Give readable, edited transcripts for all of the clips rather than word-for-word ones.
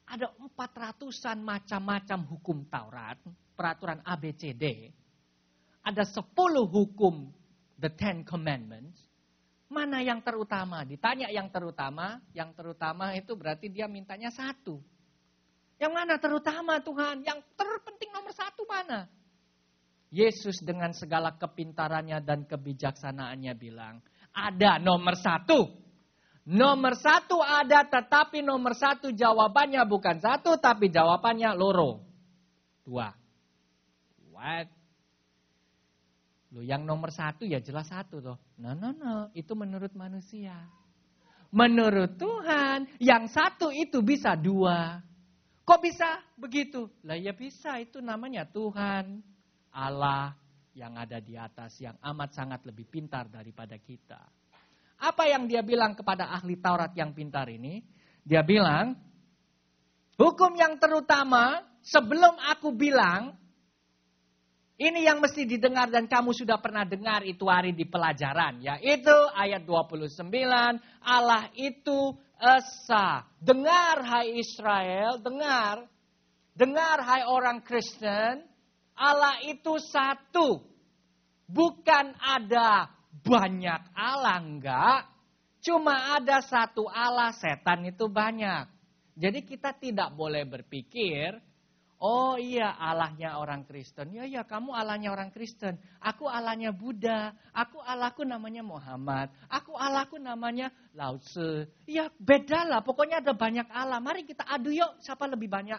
ada 400-an macam-macam hukum Taurat, peraturan ABCD. Ada 10 hukum, the 10 commandments. Mana yang terutama? Ditanya yang terutama itu berarti dia mintanya 1. Yang mana terutama Tuhan? Yang terpenting nomor 1 mana? Yesus dengan segala kepintarannya dan kebijaksanaannya bilang, ada nomor 1. Nomor 1 ada, tetapi nomor 1 jawabannya bukan 1, tapi jawabannya loro. 2. What? Loh, yang nomor 1 ya jelas 1 toh. No. Itu menurut manusia. Menurut Tuhan, yang 1 itu bisa 2. Kok bisa begitu? Lah ya bisa, itu namanya Tuhan. Allah yang ada di atas, yang amat sangat lebih pintar daripada kita. Apa yang dia bilang kepada ahli Taurat yang pintar ini? Dia bilang, hukum yang terutama sebelum aku bilang, ini yang mesti didengar dan kamu sudah pernah dengar itu hari di pelajaran. Yaitu ayat 29, Allah itu esa. Dengar hai Israel, dengar. Dengar hai orang Kristen, Allah itu 1. Bukan ada banyak Allah, enggak. Cuma ada 1 Allah, setan itu banyak. Jadi kita tidak boleh berpikir, oh iya Allahnya orang Kristen. Ya kamu Allahnya orang Kristen. Aku Allahnya Buddha. Allahku namanya Muhammad. Allahku namanya Lao Tse. Ya beda lah, pokoknya ada banyak Allah. Mari kita adu yuk, siapa lebih banyak,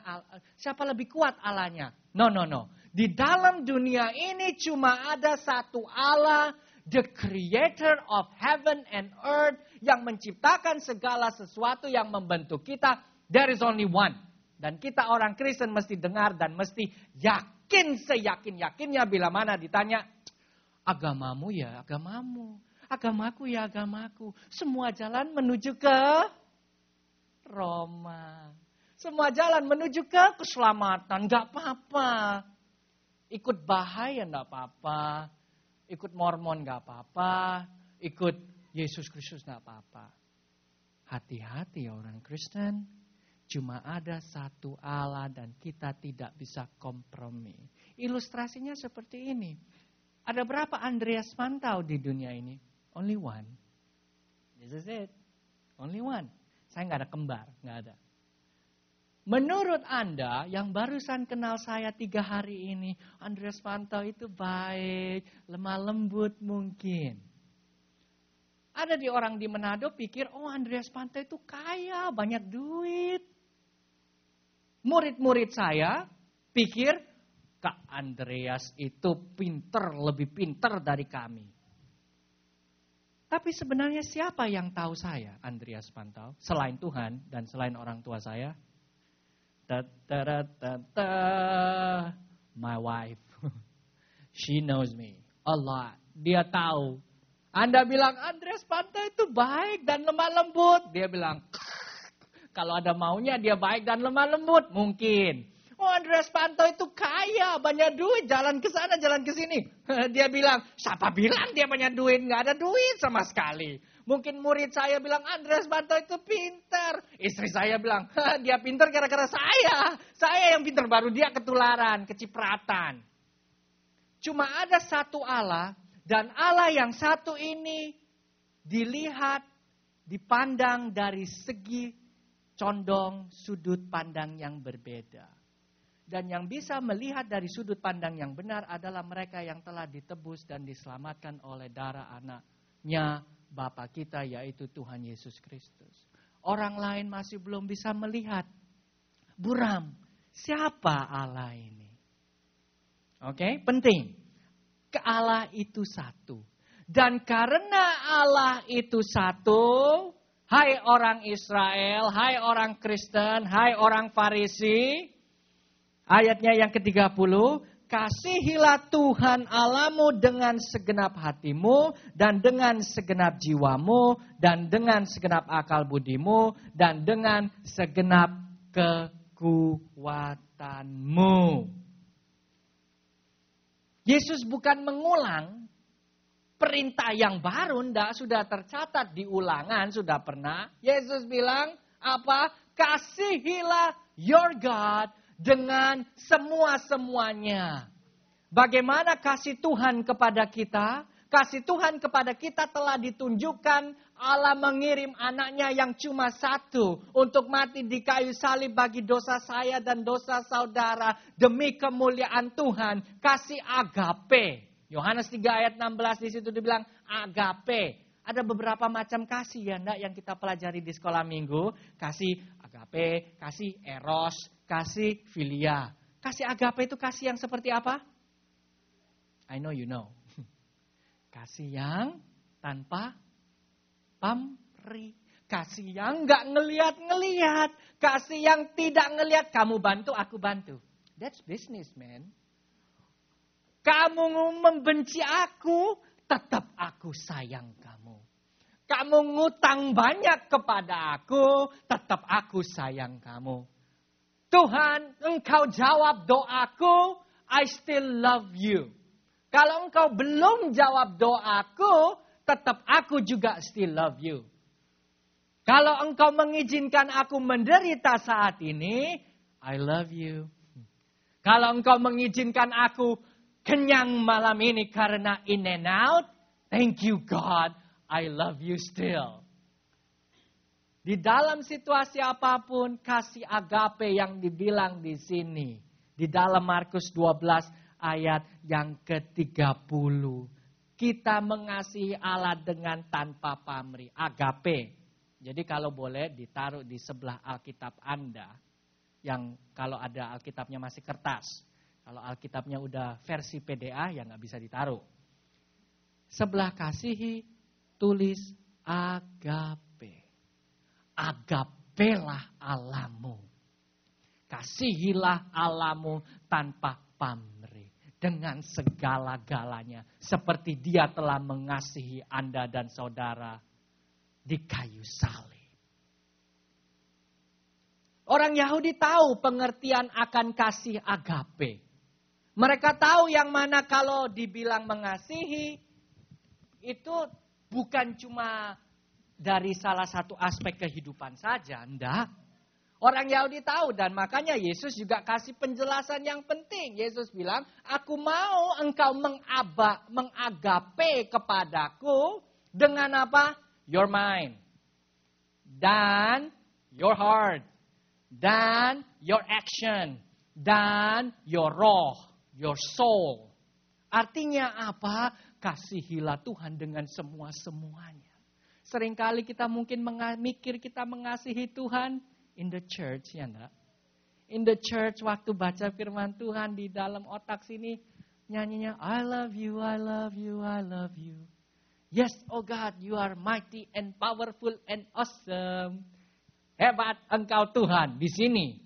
siapa lebih kuat Allahnya. No. Di dalam dunia ini cuma ada 1 Allah, the creator of heaven and earth, yang menciptakan segala sesuatu yang membentuk kita. There is only one. Dan kita orang Kristen mesti dengar dan mesti yakin seyakin-yakinnya bila mana ditanya, agamamu ya agamamu, agamaku ya agamaku. Semua jalan menuju ke Roma. Semua jalan menuju ke keselamatan, gak apa-apa. Ikut Bahai ya gak apa-apa. Ikut Mormon gak apa-apa. Ikut Yesus Kristus gak apa-apa. Hati-hati orang Kristen. Cuma ada 1 Allah dan kita tidak bisa kompromi. Ilustrasinya seperti ini. Ada berapa Andreas Mantau di dunia ini? Only one. This is it. Only one. Saya gak ada kembar. Gak ada. Menurut Anda yang barusan kenal saya 3 hari ini, Andreas Mantau itu baik, lemah lembut mungkin. Ada orang di Manado pikir, oh Andreas Mantau itu kaya, banyak duit. Murid-murid saya pikir, Kak Andreas itu pinter, lebih pinter dari kami. Tapi sebenarnya siapa yang tahu saya, Andreas Mantau, selain Tuhan dan selain orang tua saya? My wife. She knows me a lot. Dia tahu. Anda bilang Andreas Mantau itu baik dan lemah lembut. Dia bilang, kalau ada maunya dia baik dan lemah lembut. Mungkin. Oh Andreas Mantau itu kaya, banyak duit, jalan ke sana, jalan ke sini. Dia bilang, siapa bilang dia banyak duit? Nggak ada duit sama sekali. Mungkin murid saya bilang, Andreas Mantau itu pintar. Istri saya bilang, dia pintar gara-gara saya. Saya yang pintar, baru dia ketularan, kecipratan. Cuma ada 1 Allah, dan Allah yang 1 ini dilihat, dipandang dari segi condong sudut pandang yang berbeda. Dan yang bisa melihat dari sudut pandang yang benar adalah mereka yang telah ditebus dan diselamatkan oleh darah anaknya Bapa kita, yaitu Tuhan Yesus Kristus. Orang lain masih belum bisa melihat. Buram, siapa Allah ini? Oke, penting. Allah itu 1. Dan karena Allah itu 1, hai orang Israel, hai orang Kristen, hai orang Farisi, ayatnya yang ke-30, kasihilah Tuhan Allahmu dengan segenap hatimu, dan dengan segenap jiwamu, dan dengan segenap akal budimu, dan dengan segenap kekuatanmu. Yesus bukan mengulang perintah yang baru, sudah tercatat di Ulangan, sudah pernah. Yesus bilang, apa? kasihilah your God dengan semua-semuanya. Bagaimana kasih Tuhan kepada kita? Kasih Tuhan kepada kita telah ditunjukkan. Allah mengirim anaknya yang cuma satu untuk mati di kayu salib bagi dosa saya dan dosa saudara. Demi kemuliaan Tuhan, kasih agape. Yohanes 3 ayat 16 di situ dibilang agape. Ada beberapa macam kasih ya enggak yang kita pelajari di sekolah minggu. Kasih agape, kasih eros, kasih filia. Kasih agape itu kasih yang seperti apa? I know you know. Kasih yang tanpa pamrih. Kasih yang enggak ngeliat-ngeliat. Kasih yang tidak ngeliat. Kamu bantu, aku bantu. That's business, man. Kamu membenci aku, tetap aku sayang kamu. Kamu ngutang banyak kepada aku, tetap aku sayang kamu. Tuhan, engkau jawab doaku, I still love you. Kalau engkau belum jawab doaku, tetap aku juga still love you. Kalau engkau mengizinkan aku menderita saat ini, I love you. Kalau engkau mengizinkan aku kenyang malam ini karena in and out, thank you God, I love you still. Di dalam situasi apapun, kasih agape yang dibilang di sini. Di dalam Markus 12 ayat yang ke-30. Kita mengasihi Allah dengan tanpa pamrih. Agape. Jadi kalau boleh ditaruh di sebelah Alkitab Anda. Yang kalau ada Alkitabnya masih kertas. Kalau Alkitabnya udah versi PDA ya nggak bisa ditaruh. Sebelah kasihi tulis agape. Agapelah Allahmu. Kasihilah Allahmu tanpa pamrih. Dengan segala-galanya. Seperti dia telah mengasihi Anda dan saudara di kayu salib. Orang Yahudi tahu pengertian akan kasih agape. Mereka tahu yang mana kalau dibilang mengasihi, itu bukan cuma dari salah satu aspek kehidupan saja, enggak. Orang Yahudi tahu dan makanya Yesus juga kasih penjelasan yang penting. Yesus bilang, aku mau engkau mengagape kepadaku dengan apa? Your mind. Dan your heart. Dan your action. Dan your roh. Your soul. Artinya apa? Kasihilah Tuhan dengan semua-semuanya. Seringkali kita mungkin mikir kita mengasihi Tuhan in the church, ya enggak? In the church waktu baca firman Tuhan di dalam otak sini nyanyinya I love you, I love you, I love you. Yes, oh God, you are mighty and powerful and awesome. Hebat engkau Tuhan di sini.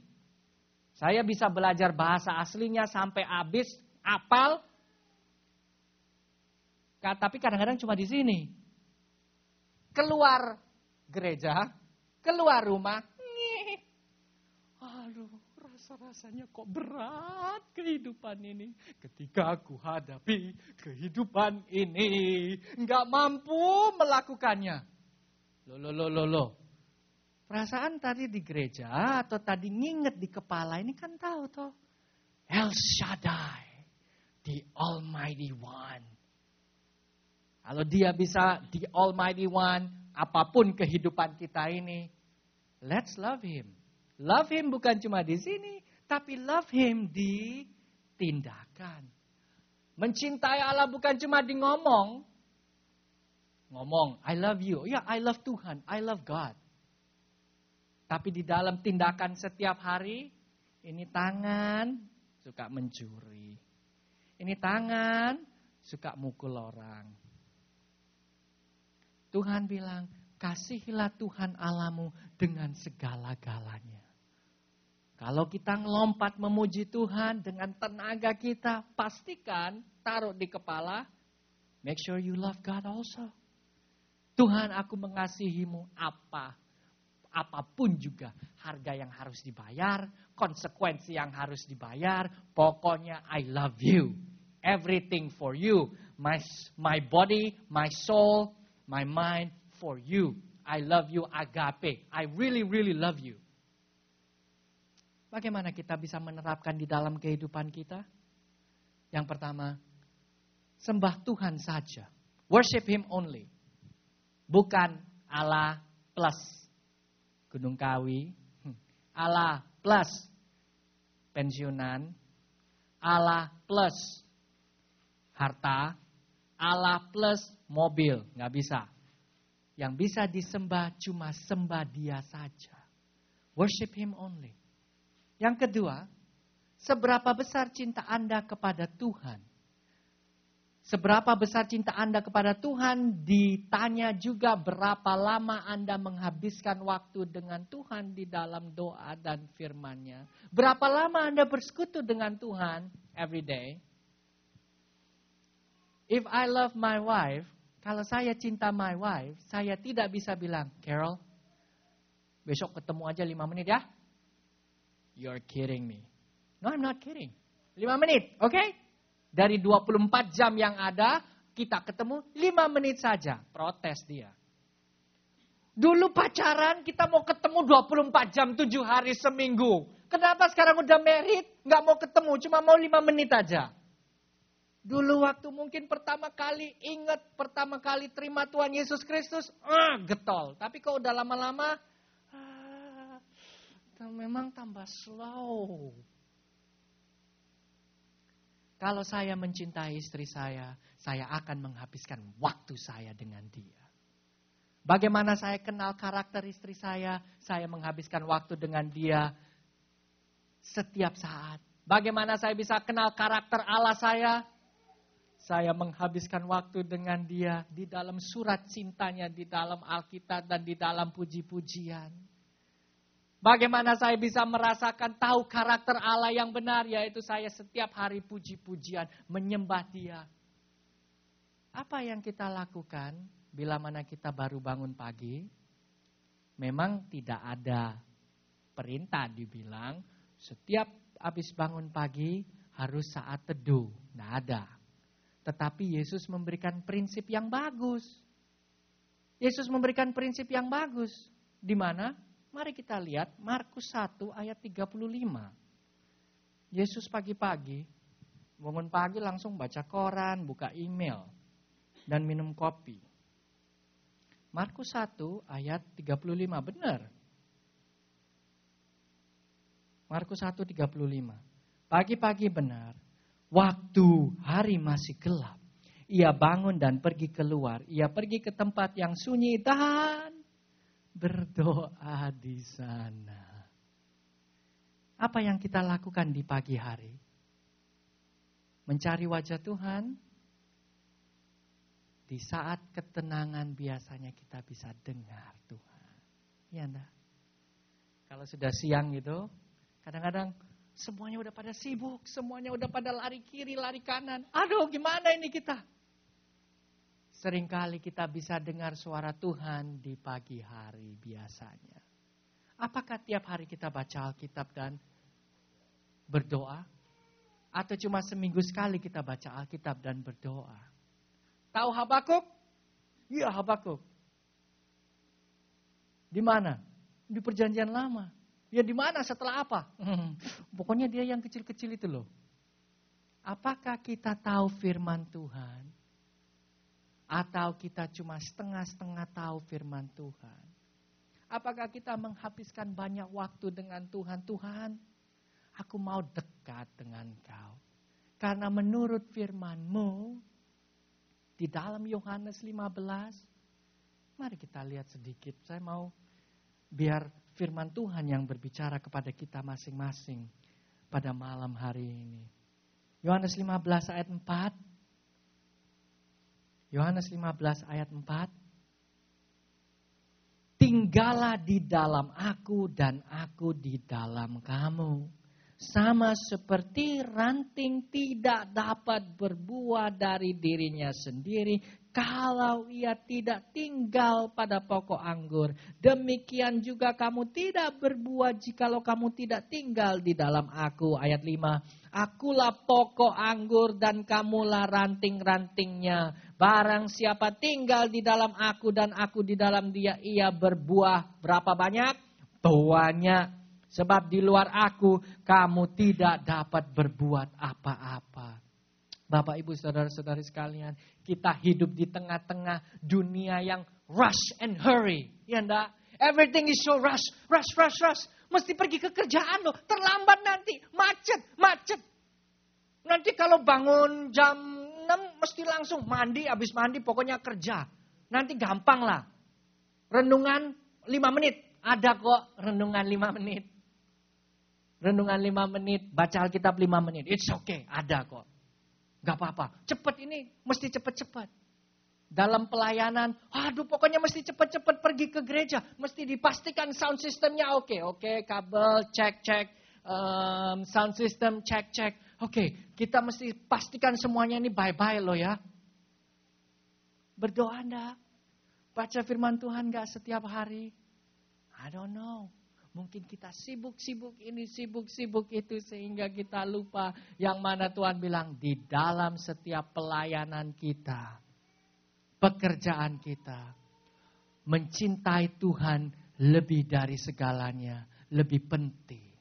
Saya bisa belajar bahasa aslinya sampai habis, apal. Tapi kadang-kadang cuma di sini. Keluar gereja, keluar rumah. Aduh, rasa-rasanya kok berat kehidupan ini. Ketika aku hadapi kehidupan ini, nggak mampu melakukannya. Loh. Perasaan tadi di gereja atau tadi nginget di kepala ini kan tahu toh. El Shaddai, the Almighty One. Kalau dia bisa the Almighty One, apapun kehidupan kita ini, let's love Him. Love Him bukan cuma di sini, tapi love Him di tindakan. Mencintai Allah bukan cuma di ngomong, I love you. Ya, I love Tuhan, I love God. Tapi di dalam tindakan setiap hari, ini tangan suka mencuri. Ini tangan suka mukul orang. Tuhan bilang, kasihilah Tuhan Allahmu dengan segala-galanya. Kalau kita ngelompat memuji Tuhan dengan tenaga kita, pastikan taruh di kepala, make sure you love God also. Tuhan, aku mengasihimu apapun juga harga yang harus dibayar, konsekuensi yang harus dibayar, pokoknya I love you. Everything for you. My body, my soul, my mind for you. I love you agape. I really, really love you. Bagaimana kita bisa menerapkan di dalam kehidupan kita? Yang pertama, sembah Tuhan saja. Worship Him only. Bukan Allah plus Gunung Kawi, Allah plus pensiunan, Allah plus harta, Allah plus mobil. Nggak bisa. Yang bisa disembah cuma sembah Dia saja. Worship Him only. Yang kedua, seberapa besar cinta Anda kepada Tuhan? Seberapa besar cinta Anda kepada Tuhan, ditanya juga berapa lama Anda menghabiskan waktu dengan Tuhan di dalam doa dan firman-Nya. Berapa lama Anda bersekutu dengan Tuhan every day? If I love my wife, kalau saya cinta my wife, saya tidak bisa bilang, Carol, besok ketemu aja 5 menit ya. You're kidding me. No, I'm not kidding. 5 menit, oke? Okay? Dari 24 jam yang ada, kita ketemu 5 menit saja. Protes dia. Dulu pacaran, kita mau ketemu 24 jam, 7 hari seminggu. Kenapa sekarang udah married, nggak mau ketemu, cuma mau 5 menit aja? Dulu waktu mungkin pertama kali ingat, pertama kali terima Tuhan Yesus Kristus, getol. Tapi kalau udah lama-lama, memang tambah slow. Kalau saya mencintai istri saya akan menghabiskan waktu saya dengan dia. Bagaimana saya kenal karakter istri saya menghabiskan waktu dengan dia setiap saat. Bagaimana saya bisa kenal karakter Allah saya menghabiskan waktu dengan dia di dalam surat cintanya, di dalam Alkitab dan di dalam puji-pujian. Bagaimana saya bisa merasakan tahu karakter Allah yang benar, yaitu saya setiap hari puji-pujian, menyembah Dia. Apa yang kita lakukan bila mana kita baru bangun pagi? Memang tidak ada perintah dibilang setiap habis bangun pagi harus saat teduh. Tidak ada. Tetapi Yesus memberikan prinsip yang bagus. Yesus memberikan prinsip yang bagus. Di mana? Mari kita lihat Markus 1 ayat 35. Yesus pagi-pagi, bangun pagi langsung baca koran, buka email, dan minum kopi. Markus 1 ayat 35, benar. Markus 1:35. Pagi-pagi benar, waktu hari masih gelap. Ia bangun dan pergi keluar. Ia pergi ke tempat yang sunyi dan berdoa di sana. Apa yang kita lakukan di pagi hari? Mencari wajah Tuhan. Di saat ketenangan biasanya kita bisa dengar Tuhan. Iya enggak? Kalau sudah siang gitu, kadang-kadang semuanya udah pada sibuk, semuanya udah pada lari kiri, lari kanan. Aduh, gimana ini kita? Seringkali kita bisa dengar suara Tuhan di pagi hari biasanya. Apakah tiap hari kita baca Alkitab dan berdoa? Atau cuma seminggu sekali kita baca Alkitab dan berdoa? Tahu Habakuk? Iya, Habakuk. Di mana? Di Perjanjian Lama. Ya di mana setelah apa? Pokoknya dia yang kecil-kecil itu loh. Apakah kita tahu firman Tuhan? Atau kita cuma setengah-setengah tahu firman Tuhan? Apakah kita menghabiskan banyak waktu dengan Tuhan? Tuhan, aku mau dekat dengan Kau. Karena menurut firman-Mu, di dalam Yohanes 15, mari kita lihat sedikit. Saya mau biar firman Tuhan yang berbicara kepada kita masing-masing pada malam hari ini. Yohanes 15 ayat 4. Yohanes 15 ayat 4. Tinggallah di dalam aku dan aku di dalam kamu. Sama seperti ranting tidak dapat berbuah dari dirinya sendiri kalau ia tidak tinggal pada pokok anggur. Demikian juga kamu tidak berbuah jikalau kamu tidak tinggal di dalam aku. Ayat 5. Akulah pokok anggur dan kamulah ranting-rantingnya. Barang siapa tinggal di dalam aku dan aku di dalam dia, ia berbuah berapa banyak? Banyak. Sebab di luar aku, kamu tidak dapat berbuat apa-apa. Bapak, Ibu, Saudara-saudari sekalian, kita hidup di tengah-tengah dunia yang rush and hurry. Ya enggak? Everything is so rush. Mesti pergi ke kerjaan loh, terlambat nanti, macet. Nanti kalau bangun jam 6 mesti langsung mandi, habis mandi pokoknya kerja. Nanti gampang lah. Renungan 5 menit, ada kok renungan 5 menit. Renungan 5 menit, baca Alkitab 5 menit, it's okay, ada kok. Gak apa-apa, cepat ini, mesti cepat-cepat. Dalam pelayanan, aduh pokoknya mesti cepat-cepat pergi ke gereja. Mesti dipastikan sound systemnya oke, kabel cek, sound system cek. Oke, kita mesti pastikan semuanya ini bye-bye loh ya. Berdoa enggak? Baca firman Tuhan enggak setiap hari? I don't know. Mungkin kita sibuk-sibuk ini, sibuk-sibuk itu sehingga kita lupa yang mana Tuhan bilang di dalam setiap pelayanan kita, pekerjaan kita, mencintai Tuhan lebih dari segalanya, lebih penting.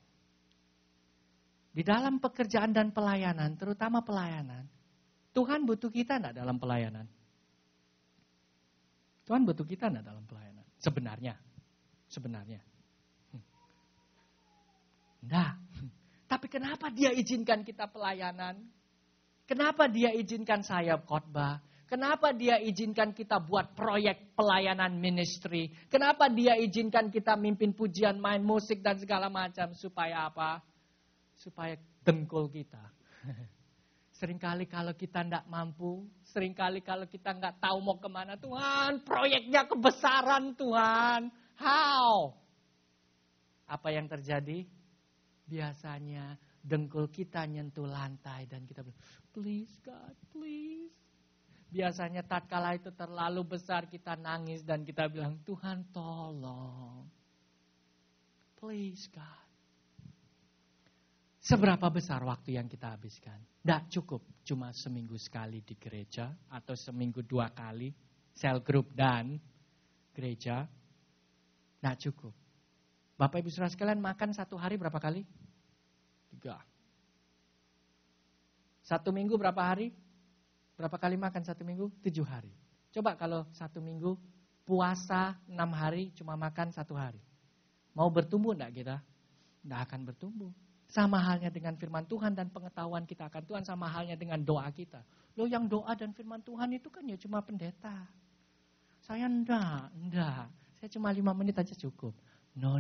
Di dalam pekerjaan dan pelayanan, terutama pelayanan, Tuhan butuh kita enggak dalam pelayanan? Tuhan butuh kita enggak dalam pelayanan? Sebenarnya. Enggak. Tapi kenapa dia izinkan kita pelayanan? Kenapa dia izinkan saya khotbah? Kenapa dia izinkan kita buat proyek pelayanan ministry? Kenapa dia izinkan kita mimpin pujian, main musik dan segala macam? Supaya apa? Supaya dengkul kita. Seringkali kalau kita enggak mampu, seringkali kalau kita enggak tahu mau kemana, Tuhan proyeknya kebesaran Tuhan. How? Apa yang terjadi? Biasanya dengkul kita nyentuh lantai dan kita bilang, please God, please. Biasanya tatkala itu terlalu besar kita nangis dan kita bilang, Tuhan tolong. Please God. Seberapa besar waktu yang kita habiskan? Tidak cukup cuma seminggu sekali di gereja atau seminggu 2 kali, cell group dan gereja. Tidak cukup. Bapak Ibu Saudara sekalian makan 1 hari berapa kali? 3. 1 minggu berapa hari? Berapa kali makan 1 minggu? 7 hari. Coba kalau 1 minggu puasa 6 hari cuma makan 1 hari. Mau bertumbuh enggak kita? Enggak akan bertumbuh. Sama halnya dengan firman Tuhan dan pengetahuan kita akan Tuhan, sama halnya dengan doa kita. Loh yang doa dan firman Tuhan itu kan ya cuma pendeta. Saya enggak. Saya cuma 5 menit aja cukup. No.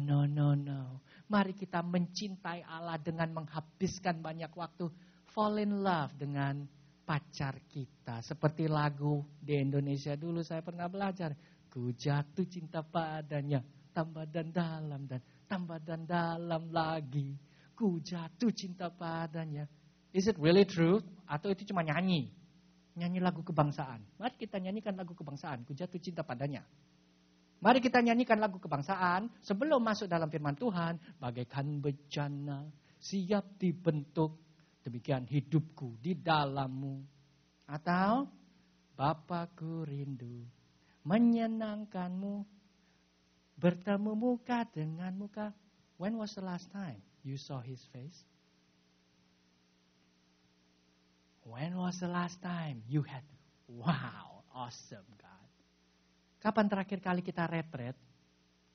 Mari kita mencintai Allah dengan menghabiskan banyak waktu. Fall in love dengan pacar kita. Seperti lagu di Indonesia dulu saya pernah belajar. Ku jatuh cinta padanya. Tambah dan dalam lagi. Ku jatuh cinta padanya. Is it really true? Atau itu cuma nyanyi? Nyanyi lagu kebangsaan. Mari kita nyanyikan lagu kebangsaan. Ku jatuh cinta padanya. Mari kita nyanyikan lagu kebangsaan sebelum masuk dalam firman Tuhan. Bagaikan bejana siap dibentuk, demikian hidupku di dalammu. Atau Bapakku rindu menyenangkanmu, bertemu muka dengan muka. When was the last time you saw his face? When was the last time you had, wow, awesome God. Kapan terakhir kali kita retret?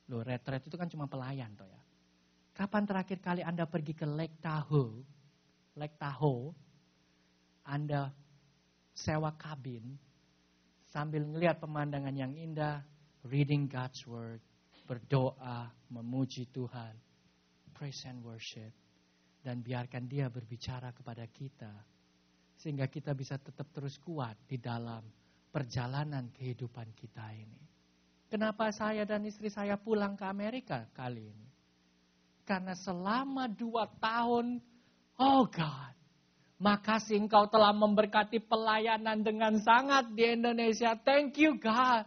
Loh, retret itu kan cuma pelayan toh ya. Kapan terakhir kali Anda pergi ke Lake Tahoe, Anda sewa kabin sambil ngelihat pemandangan yang indah, reading God's word, berdoa, memuji Tuhan, praise and worship, dan biarkan Dia berbicara kepada kita sehingga kita bisa tetap terus kuat di dalam perjalanan kehidupan kita ini. Kenapa saya dan istri saya pulang ke Amerika kali ini? Karena selama 2 tahun, oh God, makasih Engkau telah memberkati pelayanan dengan sangat di Indonesia. Thank you God.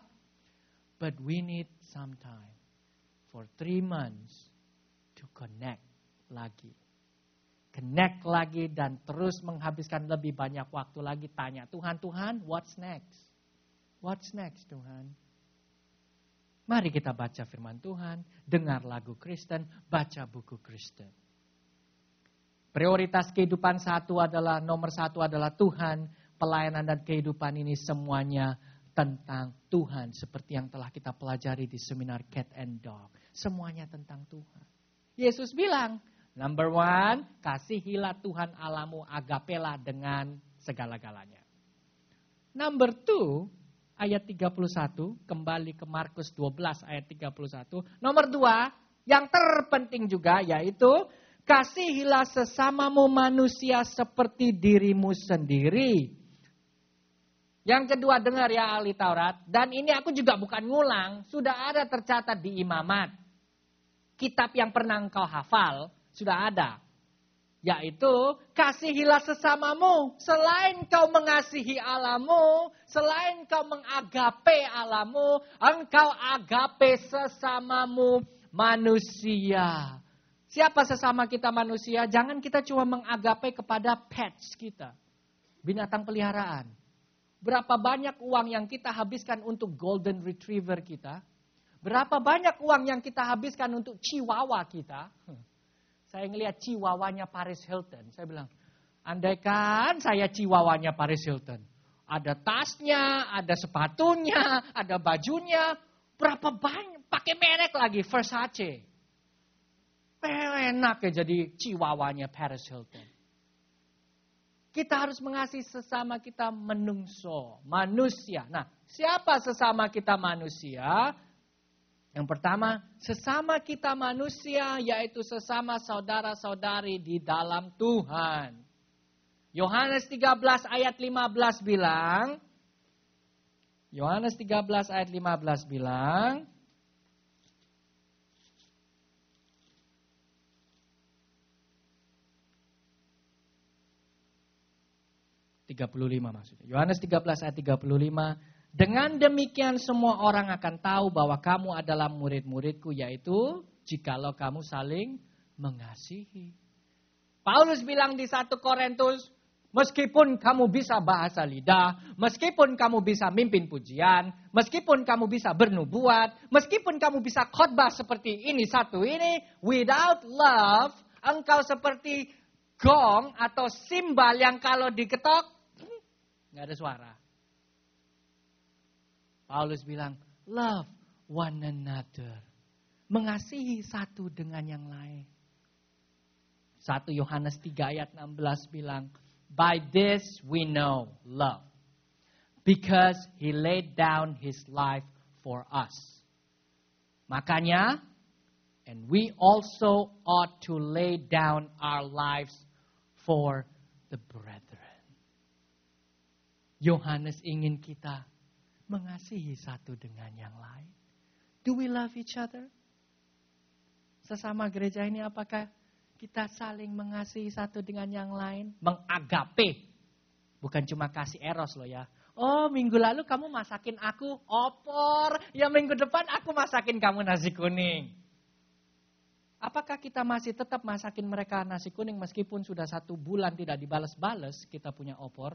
But we need some time for 3 months to connect lagi. Connect lagi dan terus menghabiskan lebih banyak waktu lagi tanya, Tuhan, what's next? What's next, Tuhan? Mari kita baca firman Tuhan, dengar lagu Kristen, baca buku Kristen. Prioritas kehidupan nomor satu adalah Tuhan. Pelayanan dan kehidupan ini semuanya tentang Tuhan. Seperti yang telah kita pelajari di seminar Cat and Dog. Semuanya tentang Tuhan. Yesus bilang, number one, kasihilah Tuhan Allahmu, agapelah dengan segala-galanya. Number two, ayat 31, kembali ke Markus 12 ayat 31. Nomor 2, yang terpenting juga yaitu kasihilah sesamamu manusia seperti dirimu sendiri. Yang kedua, dengar ya ahli Taurat. Dan ini aku juga bukan ngulang, sudah ada tercatat di Imamat. Kitab yang pernah engkau hafal, sudah ada. Yaitu, kasihilah sesamamu. Selain kau mengasihi Allahmu, selain kau mengagape Allahmu, engkau agape sesamamu manusia. Siapa sesama kita manusia? Jangan kita cuma mengagape kepada pets kita. Binatang peliharaan. Berapa banyak uang yang kita habiskan untuk golden retriever kita? Berapa banyak uang yang kita habiskan untuk chihuahua kita? Saya ngelihat chihuahuanya Paris Hilton. Saya bilang, andaikan saya chihuahuanya Paris Hilton. Ada tasnya, ada sepatunya, ada bajunya. Berapa banyak, pakai merek lagi, Versace. Enak ya jadi chihuahuanya Paris Hilton. Kita harus mengasihi sesama kita manusia. Nah, siapa sesama kita manusia? Yang pertama, sesama kita manusia yaitu sesama saudara-saudari di dalam Tuhan. Yohanes 13 ayat 15 bilang, Yohanes 13 ayat 15 bilang, 35 maksudnya. Yohanes 13 ayat 35. Dengan demikian semua orang akan tahu bahwa kamu adalah murid-muridku, yaitu jikalau kamu saling mengasihi. Paulus bilang di 1 Korintus, meskipun kamu bisa bahasa lidah, meskipun kamu bisa mimpin pujian, meskipun kamu bisa bernubuat, meskipun kamu bisa khotbah seperti ini, without love, engkau seperti gong atau simbal yang kalau diketok, nggak ada suara. Paulus bilang, love one another. Mengasihi satu dengan yang lain. 1 Yohanes 3 ayat 16 bilang, by this we know love. Because he laid down his life for us. Makanya, and we also ought to lay down our lives for the brethren. Yohanes ingin kita mengasihi satu dengan yang lain. Do we love each other? Sesama gereja ini apakah kita saling mengasihi satu dengan yang lain? Mengagape. Bukan cuma kasih eros loh ya. Oh minggu lalu kamu masakin aku opor. Ya minggu depan aku masakin kamu nasi kuning. Apakah kita masih tetap masakin mereka nasi kuning meskipun sudah 1 bulan tidak dibalas-balas kita punya opor?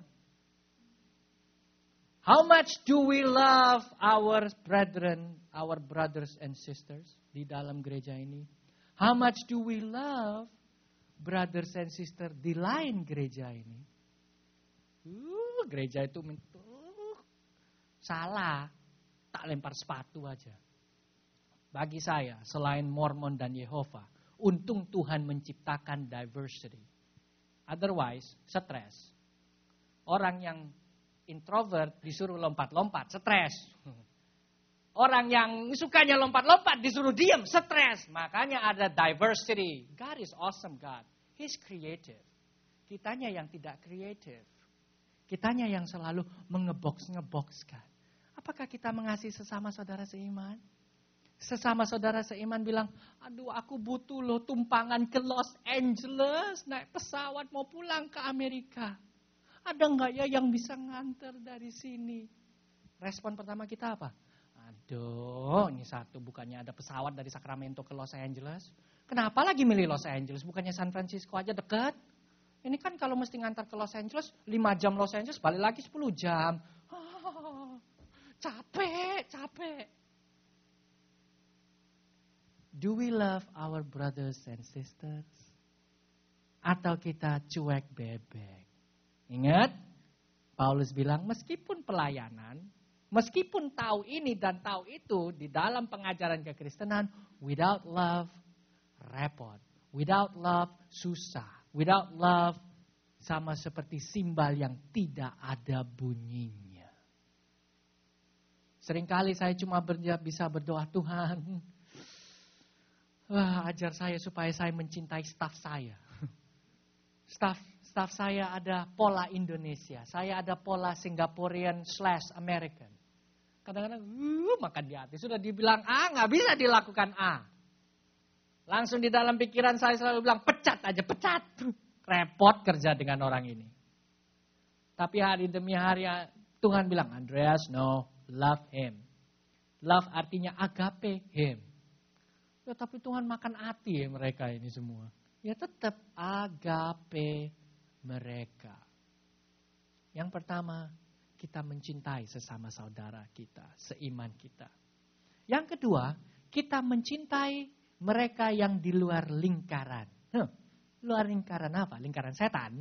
How much do we love our brethren, our brothers and sisters di dalam gereja ini? How much do we love brothers and sisters di lain gereja ini? Gereja itu salah, tak lempar sepatu aja. Bagi saya, selain Mormon dan Yehova, untung Tuhan menciptakan diversity. Otherwise, stres. Orang yang introvert disuruh lompat-lompat, stres. Orang yang sukanya lompat-lompat disuruh diam, stres. Makanya ada diversity. God is awesome God. He's creative. Kitanya yang tidak creative. Kitanya yang selalu ngebokskan. Apakah kita mengasihi sesama saudara seiman? Sesama saudara seiman bilang, aduh aku butuh loh tumpangan ke Los Angeles, naik pesawat mau pulang ke Amerika. Ada nggak ya yang bisa nganter dari sini? Respon pertama kita apa? Aduh, ini satu bukannya ada pesawat dari Sacramento ke Los Angeles. Kenapa lagi milih Los Angeles? Bukannya San Francisco aja dekat? Ini kan kalau mesti ngantar ke Los Angeles, 5 jam Los Angeles, balik lagi 10 jam. Oh, capek. Do we love our brothers and sisters? Atau kita cuek bebek? Ingat, Paulus bilang meskipun pelayanan, meskipun tahu ini dan tahu itu di dalam pengajaran kekristenan, without love, repot. Without love, susah. Without love, sama seperti simbal yang tidak ada bunyinya. Seringkali saya cuma bisa berdoa, Tuhan, ajar saya supaya saya mencintai staf saya. Staf saya ada pola Indonesia, saya ada pola Singaporean/American. Kadang-kadang makan di hati. Sudah dibilang A, nggak bisa dilakukan A. Langsung di dalam pikiran saya selalu bilang, pecat aja, pecat. Repot kerja dengan orang ini. Tapi hari demi hari Tuhan bilang, Andreas, no, love him. Love artinya agape him. Ya tapi Tuhan makan hati ya mereka ini semua. Ya tetap agape mereka. Yang pertama, kita mencintai sesama saudara kita, seiman kita. Yang kedua, kita mencintai mereka yang di luar lingkaran. Luar lingkaran apa? Lingkaran setan.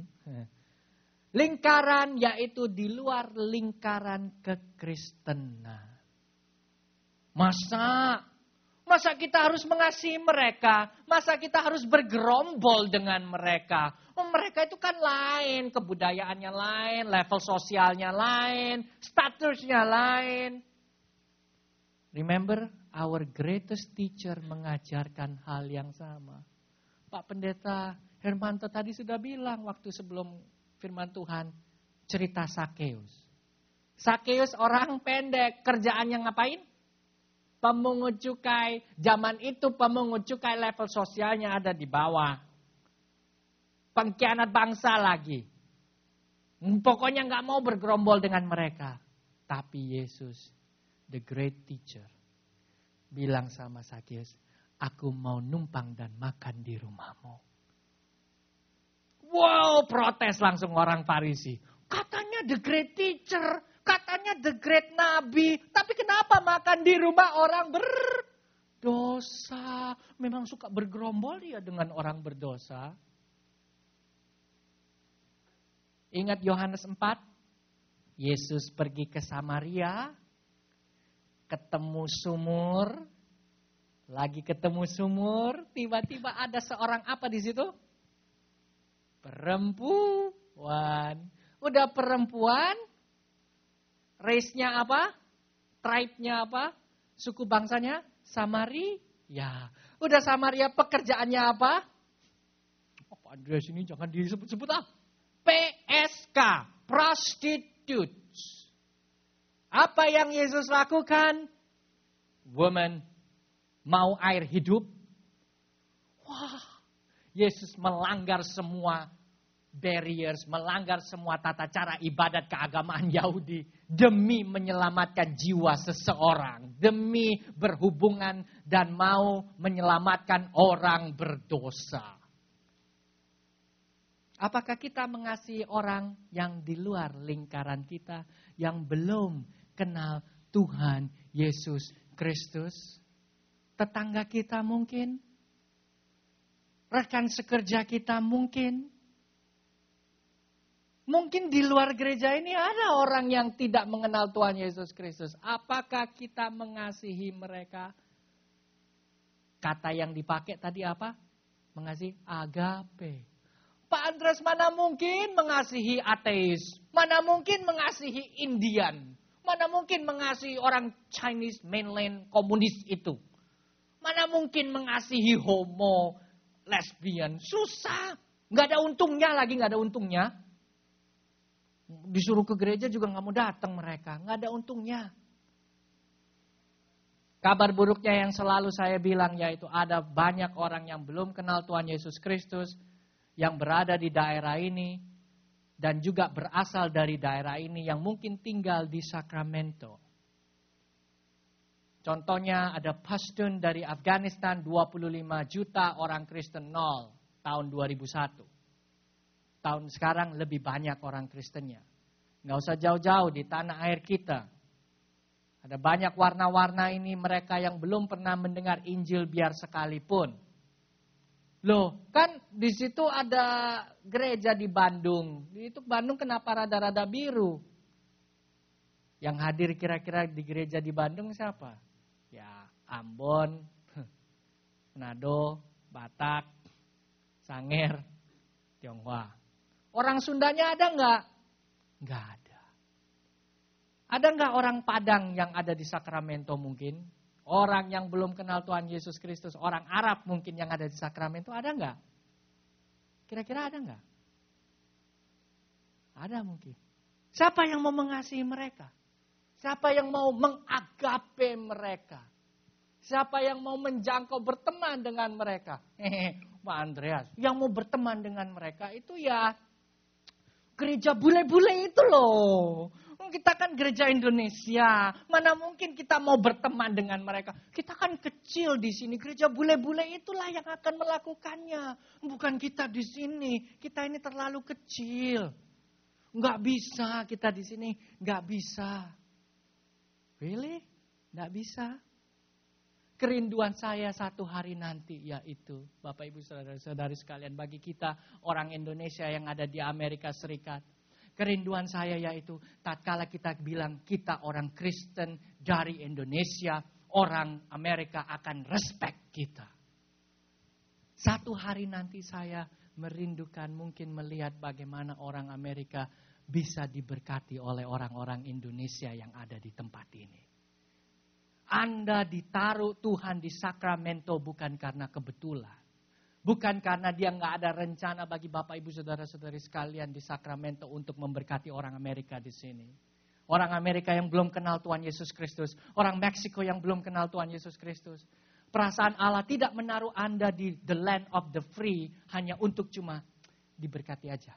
Lingkaran yaitu di luar lingkaran kekristenan. Masa kita harus mengasihi mereka? Masa kita harus bergerombol dengan mereka? Mereka itu kan lain, kebudayaannya lain, level sosialnya lain, statusnya lain. Remember, our greatest teacher mengajarkan hal yang sama. Pak Pendeta Hermanto tadi sudah bilang waktu sebelum firman Tuhan, cerita Sakeus. Sakeus orang pendek, kerjaannya ngapain? Pemungut cukai. Zaman itu pemungut cukai level sosialnya ada di bawah. Pengkhianat bangsa lagi. Pokoknya gak mau bergerombol dengan mereka. Tapi Yesus, the great teacher, bilang sama Sakeus, aku mau numpang dan makan di rumahmu. Wow, protes langsung orang Farisi. Katanya the great teacher, katanya the great nabi, tapi kenapa makan di rumah orang berdosa? Memang suka bergerombol ya dengan orang berdosa. Ingat Yohanes 4? Yesus pergi ke Samaria, ketemu sumur, lagi ketemu sumur, tiba-tiba ada seorang apa di situ? Perempuan. Udah perempuan, race-nya apa? Tribe-nya apa? Suku bangsanya? Samaria. Udah Samaria, pekerjaannya apa? Pak Andreas ini jangan disebut-sebut ah. PSK, prostitutes. Apa yang Yesus lakukan? Woman, mau air hidup? Wah, Yesus melanggar semua barriers, melanggar semua tata cara ibadat keagamaan Yahudi demi menyelamatkan jiwa seseorang, demi berhubungan dan mau menyelamatkan orang berdosa. Apakah kita mengasihi orang yang di luar lingkaran kita, yang belum kenal Tuhan Yesus Kristus? Tetangga kita mungkin? Rekan sekerja kita mungkin? Mungkin di luar gereja ini ada orang yang tidak mengenal Tuhan Yesus Kristus. Apakah kita mengasihi mereka? Kata yang dipakai tadi apa? Mengasihi agape. Pak Andreas, mana mungkin mengasihi ateis? Mana mungkin mengasihi Indian? Mana mungkin mengasihi orang Chinese mainland komunis itu? Mana mungkin mengasihi homo, lesbian? Susah. Gak ada untungnya lagi, gak ada untungnya. Disuruh ke gereja juga gak mau datang mereka. Gak ada untungnya. Kabar buruknya yang selalu saya bilang yaitu ada banyak orang yang belum kenal Tuhan Yesus Kristus. Yang berada di daerah ini dan juga berasal dari daerah ini yang mungkin tinggal di Sacramento. Contohnya ada Pashtun dari Afghanistan, 25 juta orang Kristen nol tahun 2001. Tahun sekarang lebih banyak orang Kristennya. Nggak usah jauh-jauh di tanah air kita. Ada banyak warna-warna ini mereka yang belum pernah mendengar Injil biar sekalipun. Loh, kan di situ ada gereja di Bandung. Itu Bandung kenapa rada-rada biru? Yang hadir kira-kira di gereja di Bandung siapa? Ya, Ambon, Manado, Batak, Sangir, Tionghoa. Orang Sundanya ada nggak? Nggak ada. Ada nggak orang Padang yang ada di Sacramento mungkin? Orang yang belum kenal Tuhan Yesus Kristus, orang Arab mungkin yang ada di Sacramento, ada nggak? Kira-kira ada nggak? Ada mungkin. Siapa yang mau mengasihi mereka? Siapa yang mau mengagape mereka? Siapa yang mau menjangkau berteman dengan mereka? Pak Andreas, yang mau berteman dengan mereka itu ya gereja bule-bule itu loh. Kita kan gereja Indonesia, mana mungkin kita mau berteman dengan mereka. Kita kan kecil di sini, gereja bule-bule itulah yang akan melakukannya. Bukan kita di sini, kita ini terlalu kecil. Nggak bisa kita di sini, nggak bisa. Really? Nggak bisa. Kerinduan saya satu hari nanti yaitu, Bapak Ibu Saudara-saudari sekalian, bagi kita orang Indonesia yang ada di Amerika Serikat. Kerinduan saya yaitu tatkala kita bilang kita orang Kristen dari Indonesia, orang Amerika akan respect kita. Satu hari nanti saya merindukan mungkin melihat bagaimana orang Amerika bisa diberkati oleh orang-orang Indonesia yang ada di tempat ini. Anda ditaruh Tuhan di Sacramento bukan karena kebetulan. Bukan karena dia nggak ada rencana bagi Bapak Ibu Saudara-saudari sekalian di Sacramento untuk memberkati orang Amerika di sini. Orang Amerika yang belum kenal Tuhan Yesus Kristus. Orang Meksiko yang belum kenal Tuhan Yesus Kristus. Perasaan Allah tidak menaruh Anda di the land of the free hanya untuk cuma diberkati aja.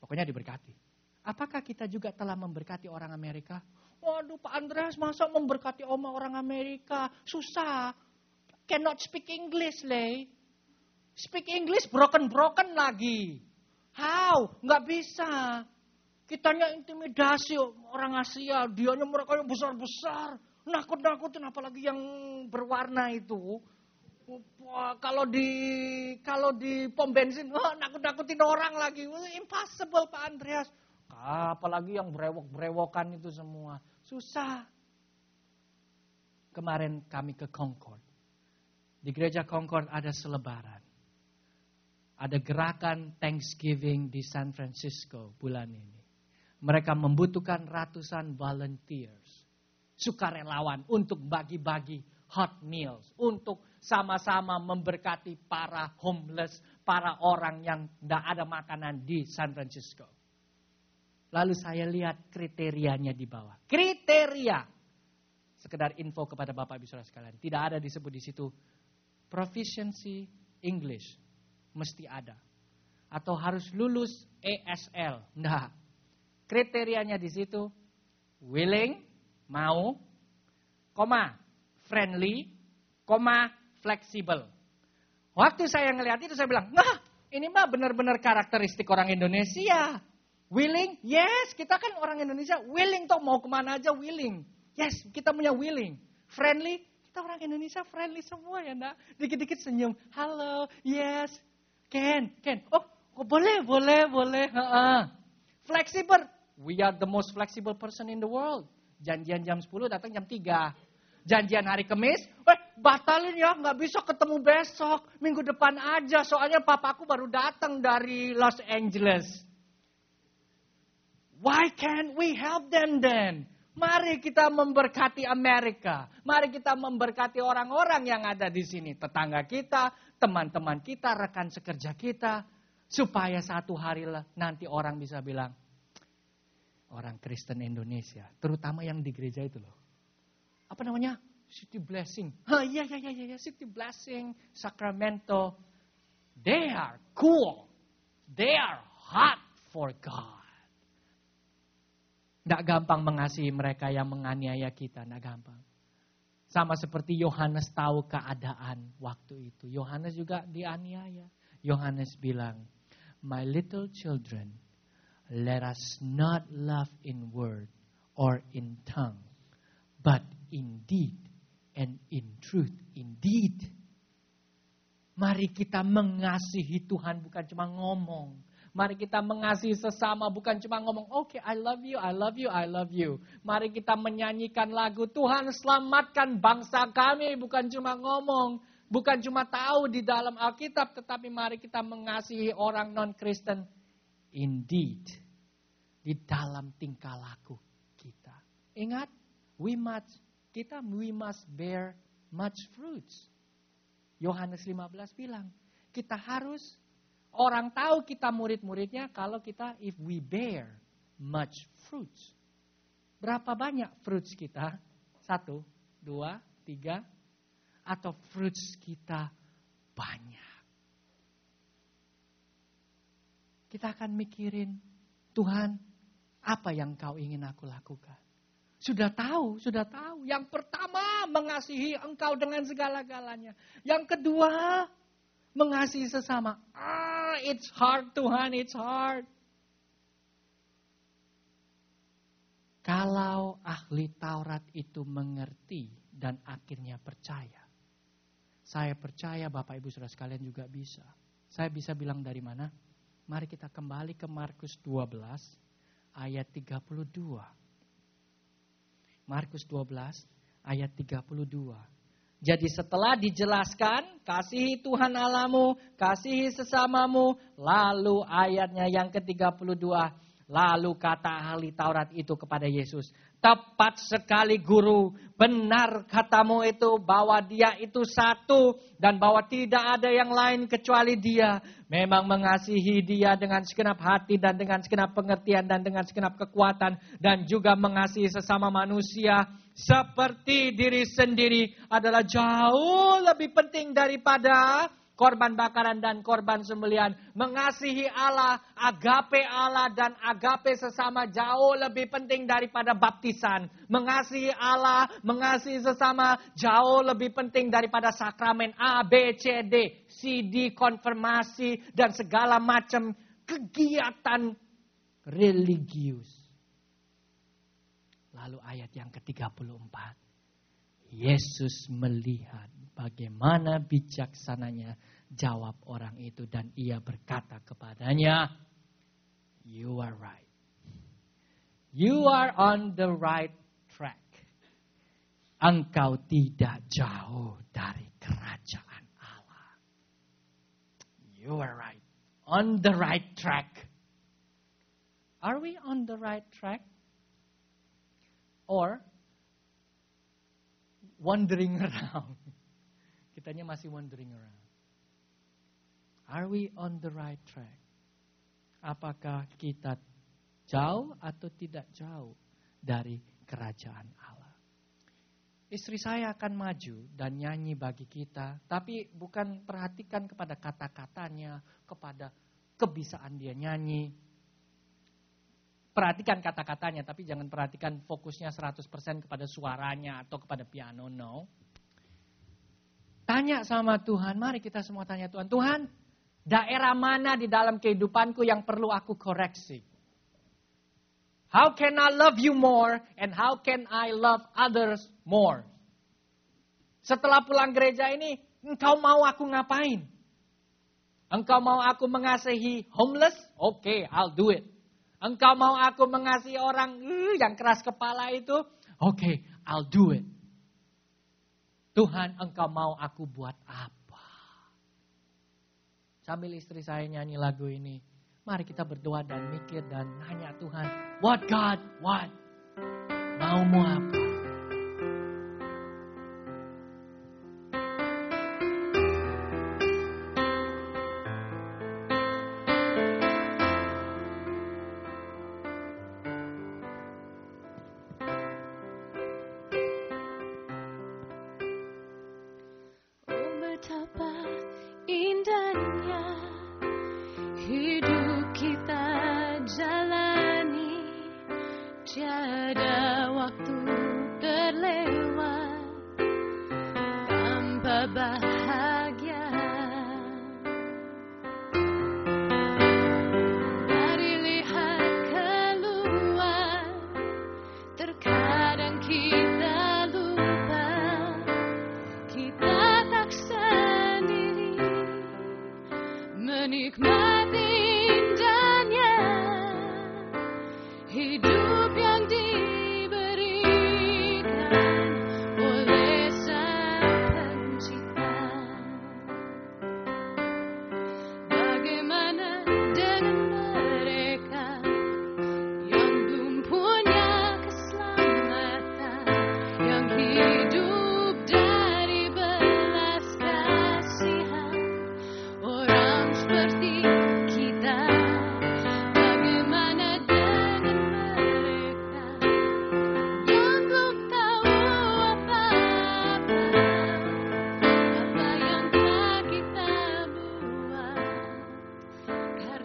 Pokoknya diberkati. Apakah kita juga telah memberkati orang Amerika? Waduh Pak Andreas, masa memberkati orang Amerika? Susah. Cannot speak English, leh. Speak English broken lagi. How? Nggak bisa. Kitanya intimidasi orang Asia. Dianya mereka yang besar-besar. Nakut-nakutin apalagi yang berwarna itu. Kalau di pom bensin, nakut-nakutin orang lagi. Impossible Pak Andreas. Apalagi yang brewok-brewokan itu semua. Susah. Kemarin kami ke Concord. Di gereja Concord ada selebaran. Ada gerakan Thanksgiving di San Francisco bulan ini. Mereka membutuhkan ratusan volunteers. Sukarelawan untuk bagi-bagi hot meals. Untuk sama-sama memberkati para homeless. Para orang yang tidak ada makanan di San Francisco. Lalu saya lihat kriterianya di bawah. Kriteria. Sekedar info kepada Bapak Ibu Saudara sekalian. Tidak ada disebut di situ proficiency English. Mesti ada. Atau harus lulus ESL. Nah, kriterianya di situ willing, mau, friendly, fleksibel. Waktu saya ngelihat itu saya bilang, nah ini mah benar-benar karakteristik orang Indonesia. Willing, yes, kita kan orang Indonesia willing toh mau kemana aja willing. Yes, kita punya willing. Friendly, kita orang Indonesia friendly semua ya nak. Dikit-dikit senyum, halo, yes. Ken. Oh, boleh. Fleksibel. We are the most flexible person in the world. Janjian jam 10, datang jam 3. Janjian hari Kamis, batalin ya, nggak bisa ketemu besok. Minggu depan aja, soalnya papaku baru datang dari Los Angeles. Why can't we help them then? Mari kita memberkati Amerika. Mari kita memberkati orang-orang yang ada di sini. Tetangga kita, teman-teman kita, rekan sekerja kita. Supaya satu hari nanti orang bisa bilang, orang Kristen Indonesia. Terutama yang di gereja itu loh. Apa namanya? City Blessing. Iya, City Blessing, Sacramento. They are cool. They are hot for God. Tidak gampang mengasihi mereka yang menganiaya kita, tidak gampang. Sama seperti Yohanes tahu keadaan waktu itu. Yohanes juga dianiaya. Yohanes bilang, my little children, let us not love in word or in tongue, but in deed and in truth. Indeed. Mari kita mengasihi Tuhan bukan cuma ngomong. Mari kita mengasihi sesama bukan cuma ngomong, okay, I love you, I love you, I love you. Mari kita menyanyikan lagu, Tuhan selamatkan bangsa kami, bukan cuma ngomong. Bukan cuma tahu di dalam Alkitab, tetapi mari kita mengasihi orang non-Kristen. Indeed, di dalam tingkah laku kita. Ingat, we must bear much fruits. Yohanes 15 bilang, kita harus, orang tahu kita murid-muridnya kalau kita, if we bear much fruits. Berapa banyak fruits kita? 1, 2, 3, atau fruits kita banyak. Kita akan mikirin, Tuhan, apa yang kau ingin aku lakukan? Sudah tahu. Yang pertama, mengasihi engkau dengan segala-galanya. Yang kedua, mengasihi sesama. It's hard Tuhan, it's hard. Kalau ahli Taurat itu mengerti dan akhirnya percaya. Saya percaya Bapak Ibu Saudara sekalian juga bisa. Saya bisa bilang dari mana? Mari kita kembali ke Markus 12 ayat 32. Markus 12 ayat 32. Jadi setelah dijelaskan, kasihi Tuhan Allahmu, kasihi sesamamu, lalu ayatnya yang ke-32, lalu kata ahli Taurat itu kepada Yesus, tepat sekali guru, benar katamu itu bahwa dia itu satu dan bahwa tidak ada yang lain kecuali dia. Memang mengasihi dia dengan segenap hati dan dengan segenap pengertian dan dengan segenap kekuatan. Dan juga mengasihi sesama manusia seperti diri sendiri adalah jauh lebih penting daripada korban bakaran dan korban sembelihan. Mengasihi Allah, agape Allah dan agape sesama jauh lebih penting daripada baptisan. Mengasihi Allah, mengasihi sesama jauh lebih penting daripada sakramen A, B, C, D, C, D, konfirmasi dan segala macam kegiatan religius. Lalu ayat yang ke-34. Yesus melihat bagaimana bijaksananya jawab orang itu dan ia berkata kepadanya, you are right. You are on the right track. Engkau tidak jauh dari kerajaan Allah. You are right. On the right track. Are we on the right track? Or wandering around? Kitanya masih wandering around. Are we on the right track? Apakah kita jauh atau tidak jauh dari kerajaan Allah? Istri saya akan maju dan nyanyi bagi kita, tapi bukan perhatikan kepada kata-katanya, kepada kebisaan dia nyanyi. Perhatikan kata-katanya, tapi jangan perhatikan fokusnya 100% kepada suaranya atau kepada piano, no. Tanya sama Tuhan, mari kita semua tanya Tuhan. Tuhan, daerah mana di dalam kehidupanku yang perlu aku koreksi? How can I love you more and how can I love others more? Setelah pulang gereja ini, engkau mau aku ngapain? Engkau mau aku mengasihi homeless? Okay, I'll do it. Engkau mau aku mengasihi orang yang keras kepala itu? Okay, I'll do it. Tuhan, engkau mau aku buat apa? Sambil istri saya nyanyi lagu ini, mari kita berdoa dan mikir dan nanya Tuhan, what God, what? Maumu apa? Terkadang kita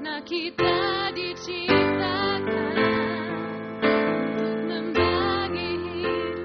Karena kita diciptakan untuk membagi hidup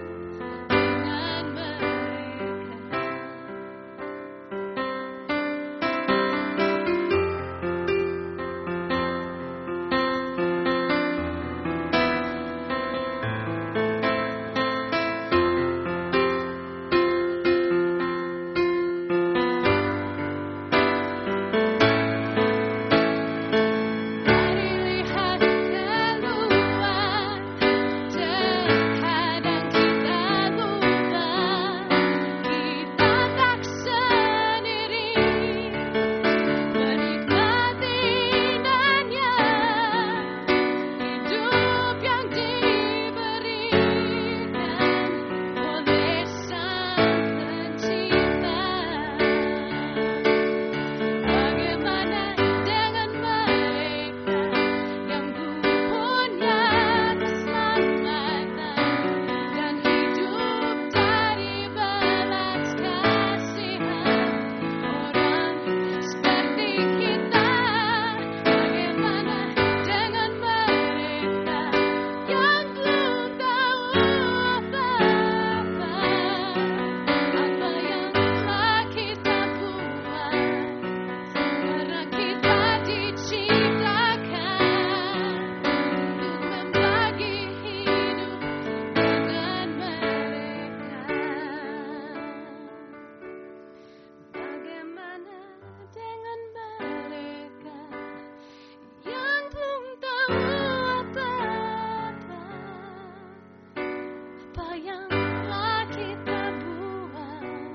dengan mereka.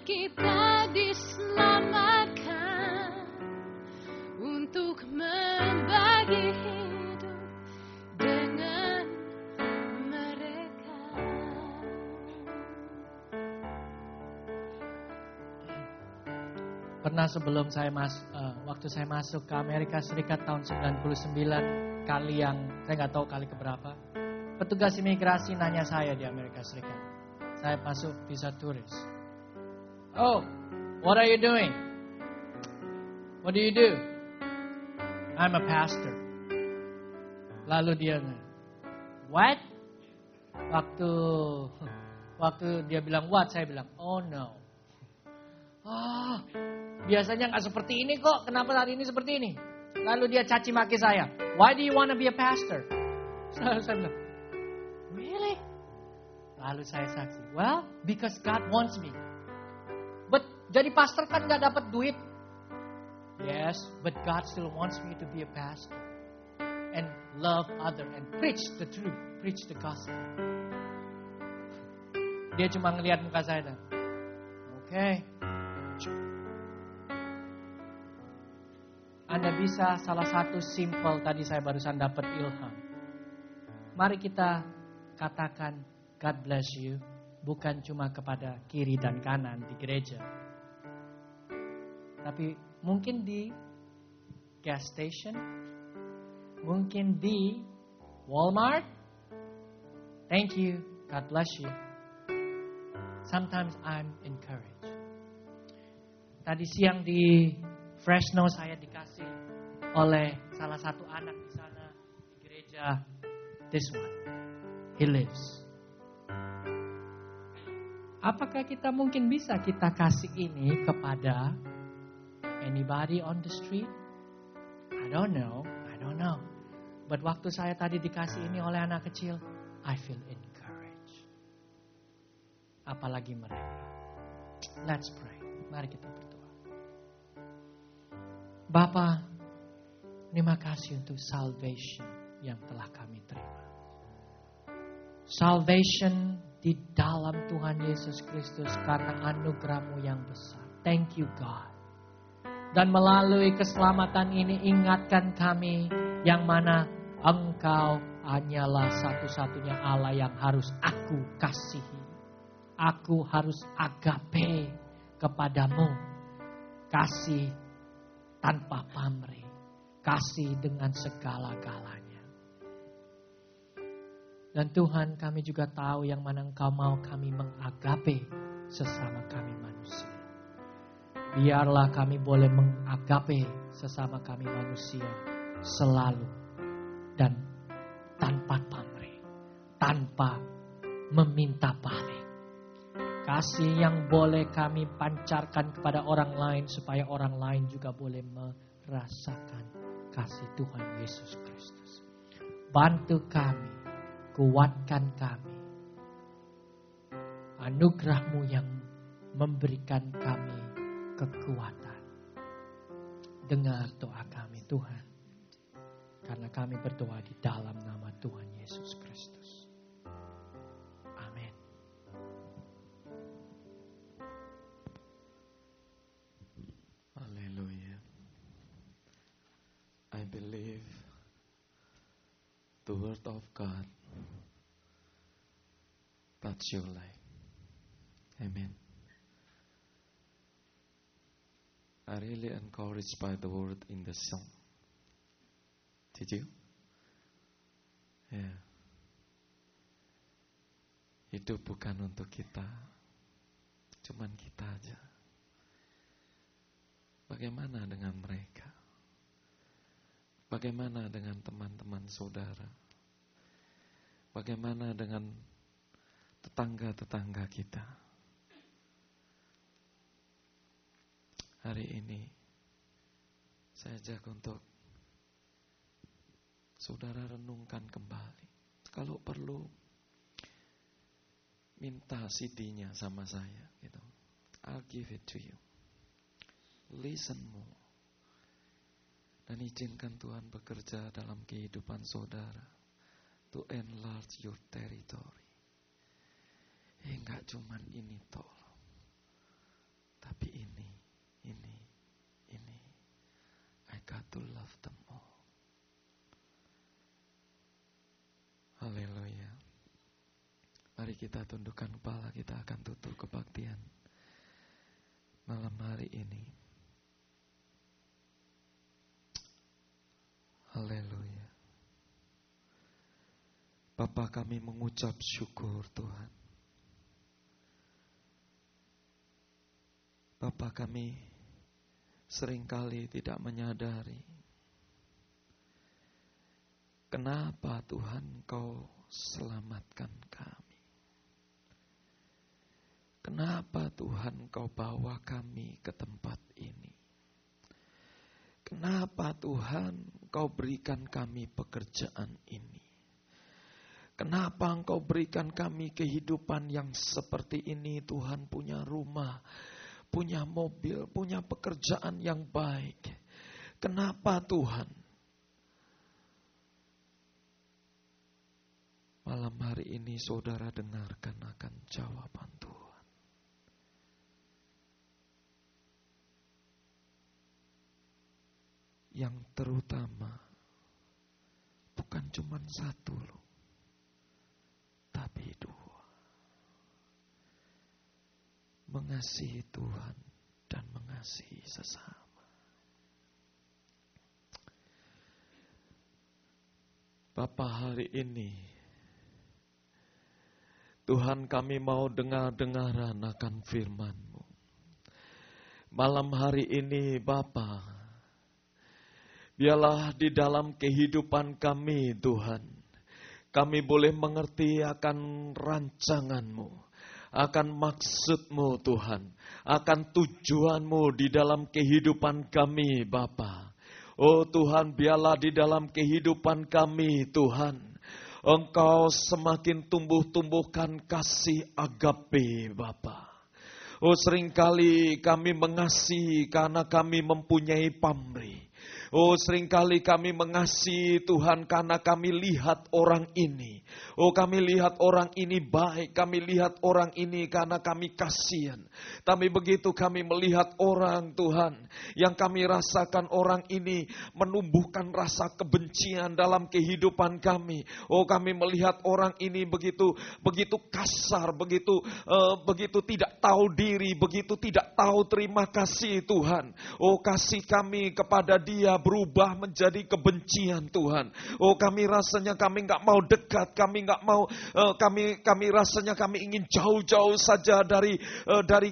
Kita diselamatkan untuk membagi hidup dengan mereka. Pernah sebelum waktu saya masuk ke Amerika Serikat tahun 99, kali yang saya nggak tahu kali keberapa, petugas imigrasi nanya saya di Amerika Serikat. Saya masuk visa turis. Oh, what are you doing? What do you do? I'm a pastor. Lalu dia, what? Waktu dia bilang what, saya bilang, oh no. Oh, biasanya nggak seperti ini kok. Kenapa hari ini seperti ini? Lalu dia caci maki saya. Why do you want to be a pastor? Saya bilang, really? Lalu saya saksi. Well, because God wants me. But jadi pastor kan gak dapat duit. Yes, but God still wants me to be a pastor. And love other and preach the truth. Preach the gospel. Dia cuma ngelihat muka saya dan okay. Anda bisa salah satu simple tadi saya barusan dapat ilham. Mari kita katakan God bless you. Bukan cuma kepada kiri dan kanan di gereja. Tapi mungkin di gas station. Mungkin di Walmart. Thank you. God bless you. Sometimes I'm encouraged. Tadi siang di Fresno saya dikasih oleh salah satu anak di sana di gereja. This one. He lives. Apakah kita mungkin bisa kita kasih ini kepada anybody on the street? I don't know. But waktu saya tadi dikasih ini oleh anak kecil, I feel encouraged. Apalagi mereka. Let's pray. Mari kita berdoa. Bapa, terima kasih untuk salvation yang telah kami terima. Salvation di dalam Tuhan Yesus Kristus karena anugerah-Mu yang besar. Thank you God. Dan melalui keselamatan ini ingatkan kami yang mana Engkau hanyalah satu-satunya Allah yang harus aku kasihi. Aku harus agape kepadamu. Kasih tanpa pamrih. Kasih dengan segala-galanya. Dan Tuhan kami juga tahu yang mana Engkau mau kami mengagape sesama kami manusia. Biarlah kami boleh mengagape sesama kami manusia selalu dan tanpa pamrih, tanpa meminta balik. Kasih yang boleh kami pancarkan kepada orang lain supaya orang lain juga boleh merasakan kasih Tuhan Yesus Kristus. Bantu kami, kuatkan kami. Anugerah-Mu yang memberikan kami kekuatan. Dengar doa kami Tuhan. Karena kami berdoa di dalam nama Tuhan Yesus Kristus. Amin. Hallelujah. I believe the word of God touch your life. Amen. I really encouraged by the word in the song. Did you? Yeah. Hidup bukan untuk kita, cuman kita aja. Bagaimana dengan mereka? Bagaimana dengan teman-teman saudara? Bagaimana dengan tetangga-tetangga kita? Hari ini saya ajak untuk saudara renungkan kembali. Kalau perlu minta CD-nya sama saya gitu. I'll give it to you. Listen more. Dan izinkan Tuhan bekerja dalam kehidupan saudara. To enlarge your territory. Enggak cuman ini toh. Tapi ini. I got to love them all. Haleluya. Mari kita tundukkan kepala, kita akan tutup kebaktian malam hari ini. Haleluya. Bapa, kami mengucap syukur Tuhan. Bapa, kami seringkali tidak menyadari kenapa Tuhan Kau selamatkan kami. Kenapa Tuhan Kau bawa kami ke tempat ini. Kenapa Tuhan Kau berikan kami pekerjaan ini. Kenapa Engkau berikan kami kehidupan yang seperti ini. Tuhan punya rumah, punya mobil, punya pekerjaan yang baik. Kenapa Tuhan? Malam hari ini saudara dengarkan akan jawaban Tuhan. Yang terutama bukan cuma satu loh, tapi dua. Mengasihi Tuhan dan mengasihi sesama. Bapa, hari ini Tuhan, kami mau dengar-dengaran akan firman-Mu. Malam hari ini Bapa, biarlah di dalam kehidupan kami Tuhan, kami boleh mengerti akan rancangan-Mu, akan maksud-Mu Tuhan, akan tujuan-Mu di dalam kehidupan kami Bapa. Oh Tuhan, biarlah di dalam kehidupan kami Tuhan, Engkau semakin tumbuh-tumbuhkan kasih agape Bapa. Oh seringkali kami mengasihi karena kami mempunyai pamrih. Oh seringkali kami mengasihi Tuhan karena kami lihat orang ini. Oh kami lihat orang ini baik. Kami lihat orang ini karena kami kasihan. Tapi begitu kami melihat orang Tuhan, yang kami rasakan orang ini menumbuhkan rasa kebencian dalam kehidupan kami. Oh kami melihat orang ini begitu kasar, begitu tidak tahu diri, begitu tidak tahu terima kasih Tuhan. Oh kasih kami kepada dia berubah menjadi kebencian Tuhan. Oh, kami rasanya kami nggak mau dekat, kami nggak mau, kami rasanya kami ingin jauh-jauh saja dari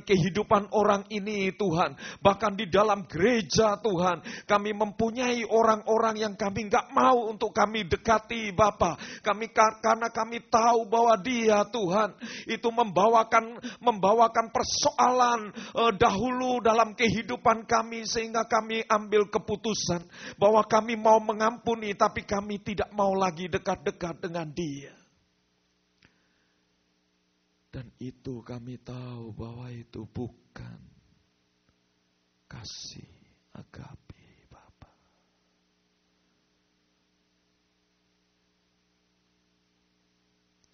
kehidupan orang ini Tuhan. Bahkan di dalam gereja Tuhan, kami mempunyai orang-orang yang kami nggak mau untuk kami dekati Bapa. Karena kami tahu bahwa dia Tuhan itu membawakan persoalan dahulu dalam kehidupan kami, sehingga kami ambil keputusan bahwa kami mau mengampuni, tapi kami tidak mau lagi dekat-dekat dengan dia. Dan itu kami tahu bahwa itu bukan kasih agape Bapa.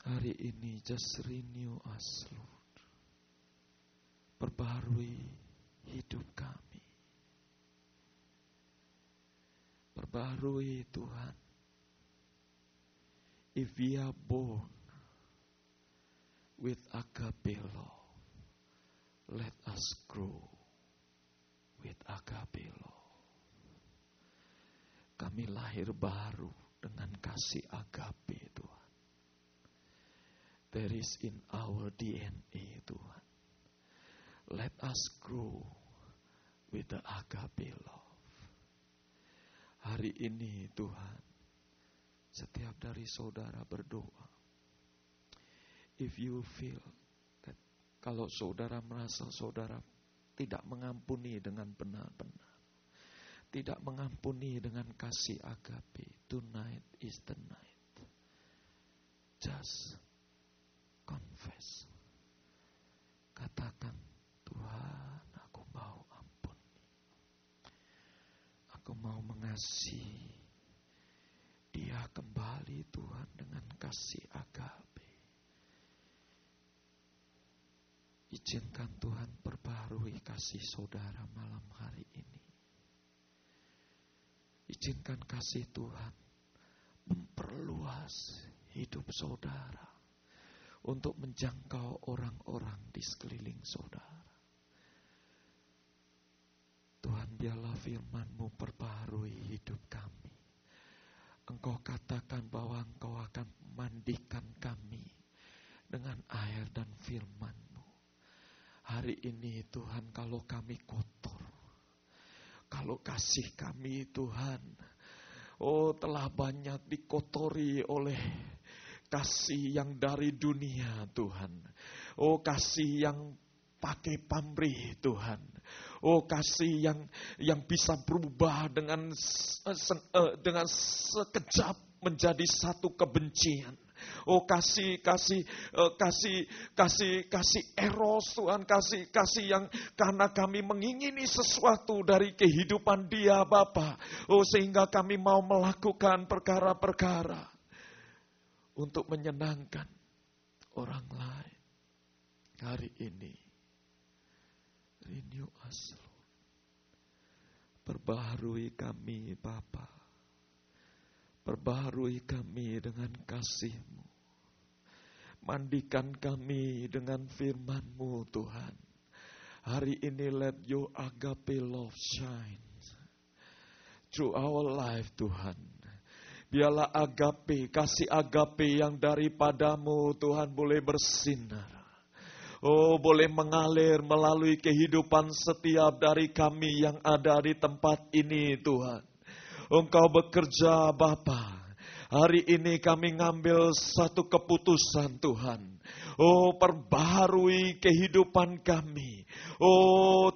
Hari ini just renew us Lord. Perbaharui hidup kami. Perbaharui Tuhan. If we are born with agape love, let us grow with agape love. Kami lahir baru dengan kasih agape Tuhan. There is in our DNA Tuhan. Let us grow with the agape love. Hari ini Tuhan, setiap dari saudara berdoa. If you feel that kalau saudara merasa saudara tidak mengampuni dengan benar-benar, tidak mengampuni dengan kasih agape, tonight is the night. Just confess. Katakan, Tuhan, aku mau ampuni. Aku mau mengasihi dia kembali Tuhan dengan kasih agape. Izinkan Tuhan perbaharui kasih saudara malam hari ini. Izinkan kasih Tuhan memperluas hidup saudara untuk menjangkau orang-orang di sekeliling saudara. Tuhan, biarlah firman-Mu perbaharui hidup kami. Engkau katakan bahwa Engkau akan mandikan kami dengan air dan firman-Mu. Hari ini Tuhan, kalau kami kotor, kalau kasih kami Tuhan, telah banyak dikotori oleh kasih yang dari dunia Tuhan. Kasih yang pakai pamrih Tuhan. Kasih yang bisa berubah dengan sekejap menjadi satu kebencian. Kasih eros Tuhan, kasih yang karena kami mengingini sesuatu dari kehidupan dia Bapa. Sehingga kami mau melakukan perkara-perkara untuk menyenangkan orang lain. Hari ini renew us Lord. Perbaharui kami Bapa. Perbaharui kami dengan kasih-Mu. Mandikan kami dengan firman-Mu Tuhan. Hari ini let your agape love shine through our life Tuhan. Biarlah agape, kasih agape yang daripada-Mu Tuhan boleh bersinar. Boleh mengalir melalui kehidupan setiap dari kami yang ada di tempat ini Tuhan. Engkau bekerja Bapa. Hari ini kami ngambil satu keputusan Tuhan. Perbaharui kehidupan kami.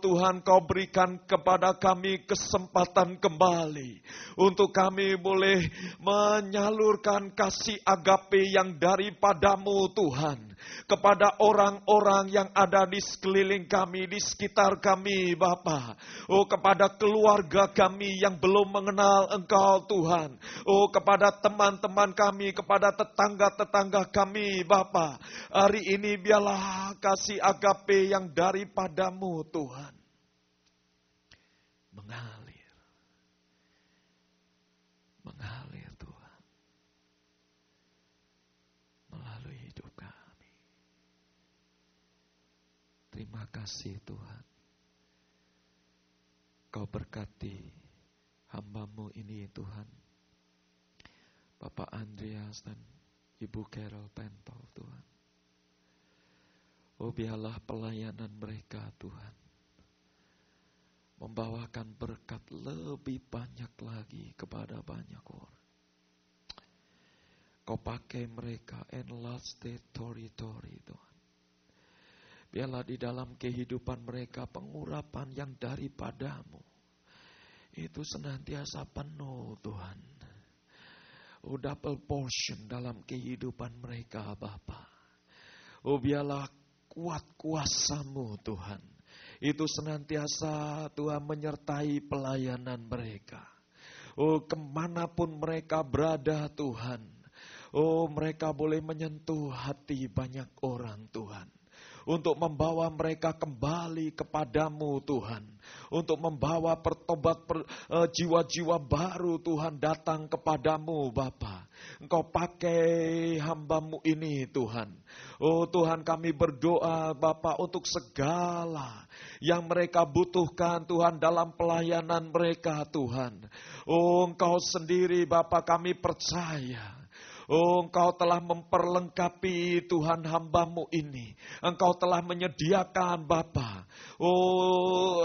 Tuhan, Kau berikan kepada kami kesempatan kembali. Untuk kami boleh menyalurkan kasih agape yang daripada-Mu Tuhan. Kepada orang-orang yang ada di sekeliling kami, di sekitar kami Bapa. Kepada keluarga kami yang belum mengenal Engkau Tuhan. Kepada teman-teman kami, kepada tetangga-tetangga kami Bapa. Hari ini biarlah kasih agape yang daripada-Mu Tuhan mengalir Tuhan melalui hidup kami. Terima kasih Tuhan. Kau berkati hamba-Mu ini Tuhan. Bapak Andreas dan Ibu Carol Pentol Tuhan. Oh biarlah pelayanan mereka Tuhan membawakan berkat lebih banyak lagi kepada banyak orang. Kau pakai mereka enlarge their territory Tuhan. Biarlah di dalam kehidupan mereka pengurapan yang daripadamu itu senantiasa penuh Tuhan. Oh double portion dalam kehidupan mereka Bapa. Oh biarlah kuat kuasa-Mu Tuhan. Itu senantiasa Tuhan menyertai pelayanan mereka. Oh kemanapun mereka berada Tuhan. Oh mereka boleh menyentuh hati banyak orang Tuhan. Untuk membawa mereka kembali kepadamu Tuhan. Untuk membawa jiwa-jiwa baru Tuhan datang kepadamu Bapa. Engkau pakai hamba-Mu ini Tuhan. Oh Tuhan kami berdoa Bapa untuk segala yang mereka butuhkan Tuhan dalam pelayanan mereka Tuhan. Oh Engkau sendiri Bapa kami percaya. Oh Engkau telah memperlengkapi Tuhan hamba-Mu ini. Engkau telah menyediakan Bapa. Oh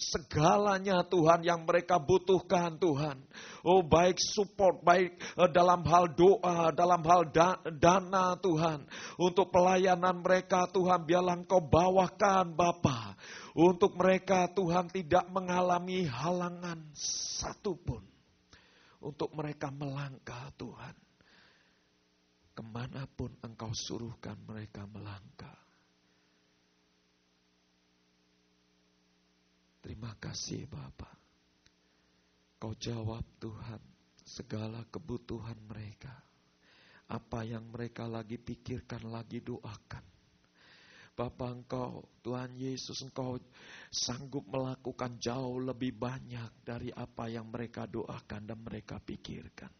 segalanya Tuhan yang mereka butuhkan Tuhan. Oh baik support, baik dalam hal doa, dalam hal dana Tuhan. Untuk pelayanan mereka Tuhan biarlah Engkau bawakan Bapa. Untuk mereka Tuhan tidak mengalami halangan satupun. Untuk mereka melangkah Tuhan. Kemanapun Engkau suruhkan mereka melangkah. Terima kasih Bapa. Kau jawab Tuhan segala kebutuhan mereka. Apa yang mereka lagi pikirkan, lagi doakan. Bapa Engkau, Tuhan Yesus Engkau sanggup melakukan jauh lebih banyak dari apa yang mereka doakan dan mereka pikirkan.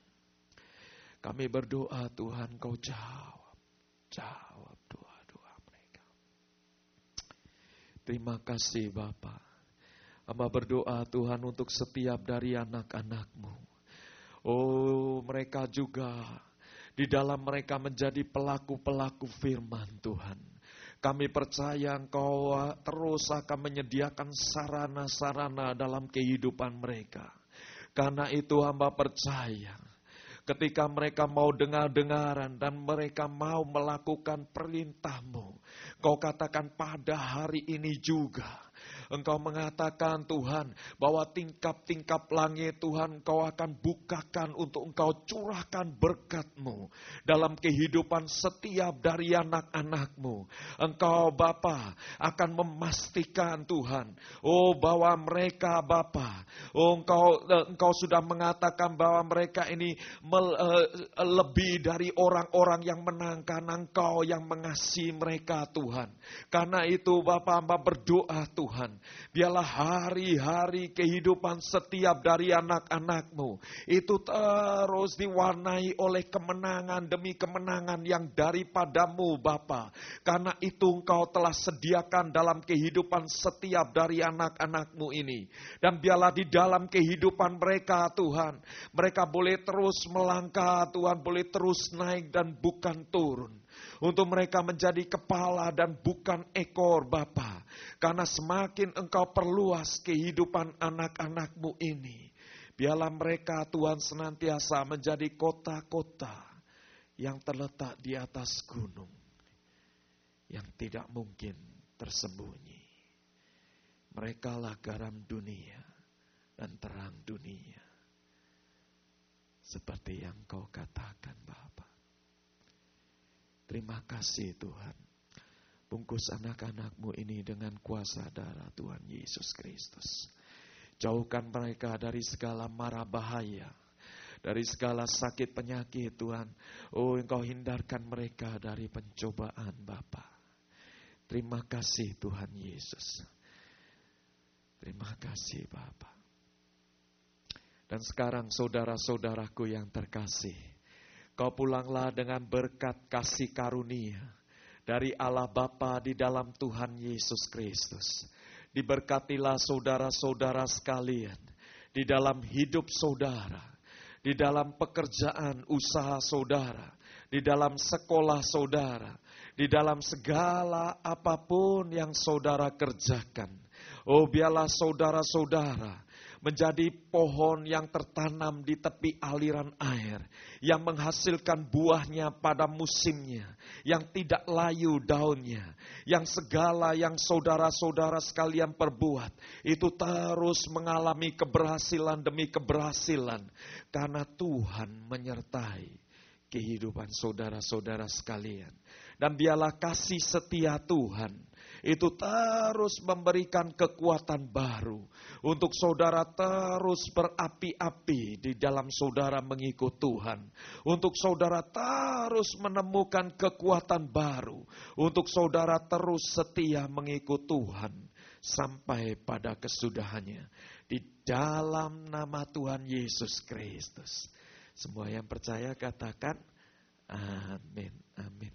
Kami berdoa Tuhan Kau jawab doa-doa mereka. Terima kasih Bapa. Hamba berdoa Tuhan untuk setiap dari anak-anak-Mu. Oh mereka juga di dalam mereka menjadi pelaku-pelaku firman Tuhan. Kami percaya Engkau terus akan menyediakan sarana-sarana dalam kehidupan mereka. Karena itu hamba percaya. Ketika mereka mau dengar-dengaran dan mereka mau melakukan perintah-Mu. Kau katakan pada hari ini juga. Engkau mengatakan Tuhan bahwa tingkap-tingkap langit Tuhan Engkau akan bukakan untuk Engkau curahkan berkat-Mu dalam kehidupan setiap dari anak-anak-Mu. Engkau Bapa akan memastikan Tuhan, oh bahwa mereka Bapa, oh Engkau sudah mengatakan bahwa mereka ini lebih dari orang-orang yang menang karena Engkau yang mengasihi mereka Tuhan. Karena itu Bapa hamba berdoa Tuhan, biarlah hari-hari kehidupan setiap dari anak-anak-Mu itu terus diwarnai oleh kemenangan demi kemenangan yang daripada-Mu Bapa. Karena itu Engkau telah sediakan dalam kehidupan setiap dari anak-anak-Mu ini. Dan biarlah di dalam kehidupan mereka Tuhan, mereka boleh terus melangkah Tuhan, boleh terus naik dan bukan turun. Untuk mereka menjadi kepala dan bukan ekor Bapa. Karena semakin Engkau perluas kehidupan anak-anak-Mu ini, biarlah mereka Tuhan senantiasa menjadi kota-kota yang terletak di atas gunung. Yang tidak mungkin tersembunyi. Mereka lah garam dunia dan terang dunia. Seperti yang Kau katakan Bapa. Terima kasih Tuhan. Bungkus anak-anak-Mu ini dengan kuasa darah Tuhan Yesus Kristus. Jauhkan mereka dari segala mara bahaya. Dari segala sakit penyakit Tuhan. Oh Engkau hindarkan mereka dari pencobaan Bapa. Terima kasih Tuhan Yesus. Terima kasih Bapa. Dan sekarang saudara-saudaraku yang terkasih. Kau pulanglah dengan berkat kasih karunia dari Allah Bapa di dalam Tuhan Yesus Kristus. Diberkatilah saudara-saudara sekalian di dalam hidup saudara, di dalam pekerjaan usaha saudara, di dalam sekolah saudara, di dalam segala apapun yang saudara kerjakan. Oh, biarlah saudara-saudara menjadi pohon yang tertanam di tepi aliran air, yang menghasilkan buahnya pada musimnya, yang tidak layu daunnya, yang segala yang saudara-saudara sekalian perbuat, itu terus mengalami keberhasilan demi keberhasilan, karena Tuhan menyertai kehidupan saudara-saudara sekalian. Dan biarlah kasih setia Tuhan itu terus memberikan kekuatan baru untuk saudara terus berapi-api di dalam saudara mengikut Tuhan. Untuk saudara terus menemukan kekuatan baru. Untuk saudara terus setia mengikut Tuhan sampai pada kesudahannya. Di dalam nama Tuhan Yesus Kristus. Semua yang percaya katakan amin, amin.